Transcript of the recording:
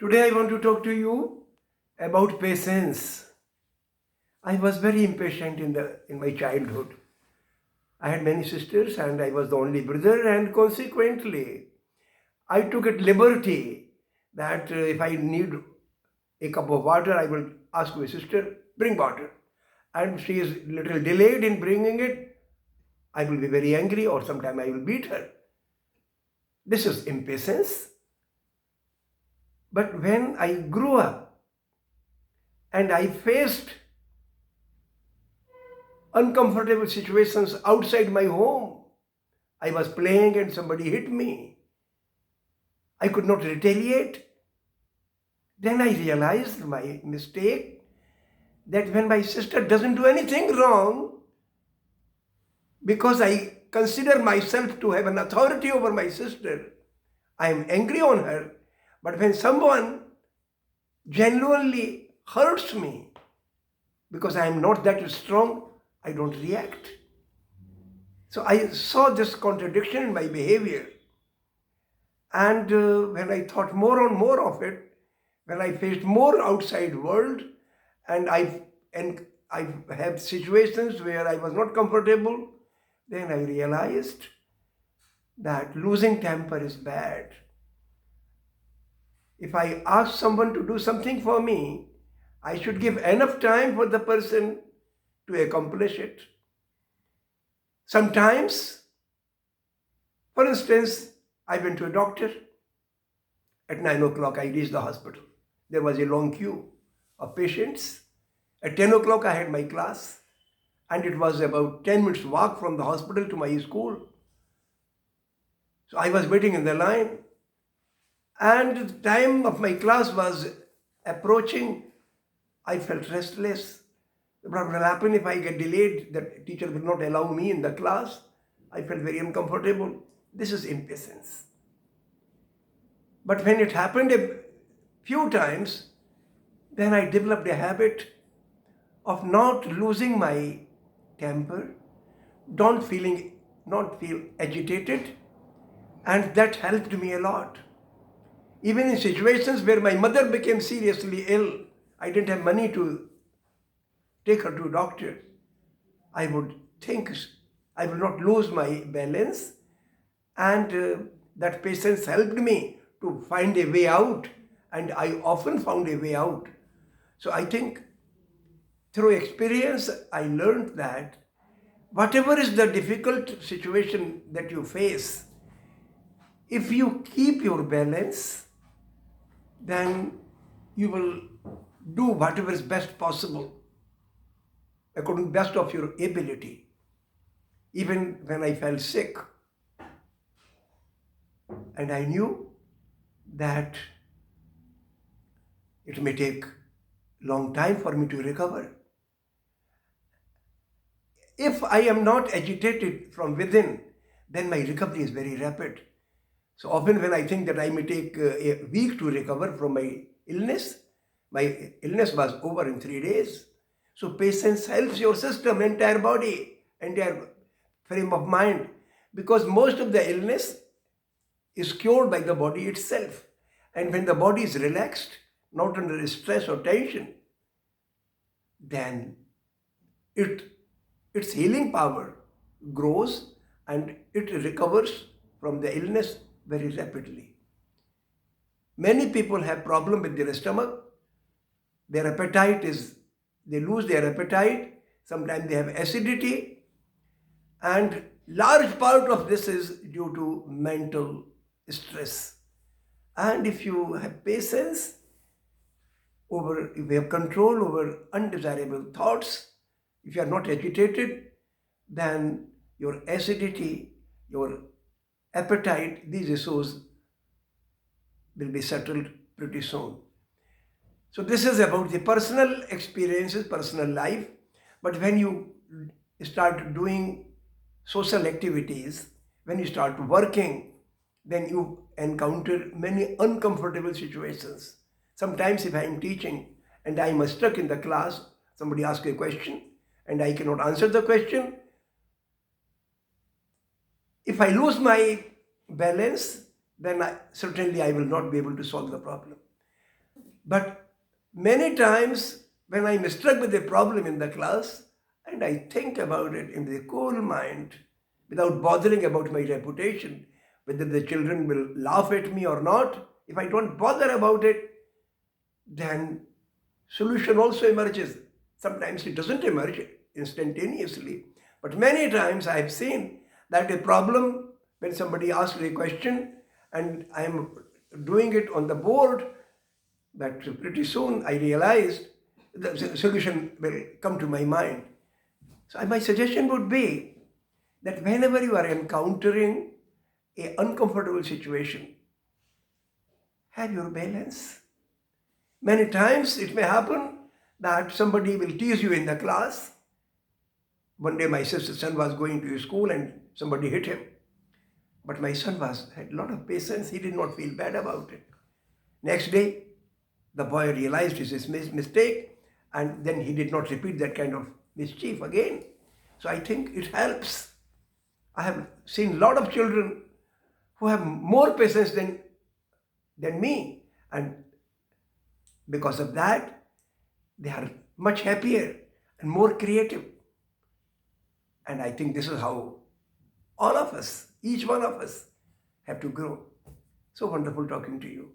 Today I want to talk to you about patience. I was very impatient in my childhood. I had many sisters and I was the only brother, and consequently I took it liberty that if I need a cup of water, I will ask my sister, bring water. And she is little delayed in bringing it, I will be very angry, or sometime I will beat her. This is impatience. But when I grew up and I faced uncomfortable situations outside my home. I was playing and somebody hit me. I could not retaliate. Then I realized my mistake, that when my sister doesn't do anything wrong, because I consider myself to have an authority over my sister, I am angry on her. But when someone genuinely hurts me, because I am not that strong, I don't react. So I saw this contradiction in my behavior. And when I thought more and more of it, when I faced more outside world, and I have situations where I was not comfortable, then I realized that losing temper is bad. If I ask someone to do something for me, I should give enough time for the person to accomplish it. Sometimes, for instance, I went to a doctor. At 9 o'clock, I reached the hospital. There was a long queue of patients. At 10 o'clock, I had my class, and it was about 10 minutes walk from the hospital to my school. So I was waiting in the line, and the time of my class was approaching. I felt restless. What will happen if I get delayed? The teacher will not allow me in the class. I felt very uncomfortable. This is impatience. But when it happened a few times, then I developed a habit of not losing my temper, not feel agitated, and that helped me a lot. Even in situations where my mother became seriously ill, I didn't have money to take her to a doctor. I would think I will not lose my balance, and that patience helped me to find a way out, and I often found a way out. So I think through experience, I learned that whatever is the difficult situation that you face, if you keep your balance, then you will do whatever is best possible according to best of your ability. Even when I felt sick, and I knew that it may take long time for me to recover. If I am not agitated from within, then my recovery is very rapid. So often when I think that I may take a week to recover from my illness was over in 3 days. So patience helps your system, entire body, entire frame of mind, because most of the illness is cured by the body itself. And when the body is relaxed, not under stress or tension, then it its healing power grows and it recovers from the illness very rapidly. Many people have problem with their stomach. Their appetite is, they lose their appetite. Sometimes they have acidity. And large part of this is due to mental stress. And if you have patience if you have control over undesirable thoughts, if you are not agitated, then your acidity, your appetite, these issues will be settled pretty soon. So this is about the personal experiences, personal life. But when you start doing social activities, when you start working, then you encounter many uncomfortable situations. Sometimes if I am teaching and I am stuck in the class, somebody asks a question and I cannot answer the question. If I lose my balance, then certainly I will not be able to solve the problem. But many times when I'm struck with a problem in the class and I think about it in the cool mind without bothering about my reputation, whether the children will laugh at me or not, if I don't bother about it, then solution also emerges. Sometimes it doesn't emerge instantaneously. But many times I have seen that a problem, when somebody asks a question and I am doing it on the board, that pretty soon I realized the solution will come to my mind. So my suggestion would be that whenever you are encountering an uncomfortable situation, have your balance. Many times it may happen that somebody will tease you in the class. One day my sister's son was going to school and somebody hit him. But my son had a lot of patience. He did not feel bad about it. Next day, the boy realized his mistake and then he did not repeat that kind of mischief again. So I think it helps. I have seen a lot of children who have more patience than me, and because of that, they are much happier and more creative. And I think this is how all of us, each one of us, have to grow. So wonderful talking to you.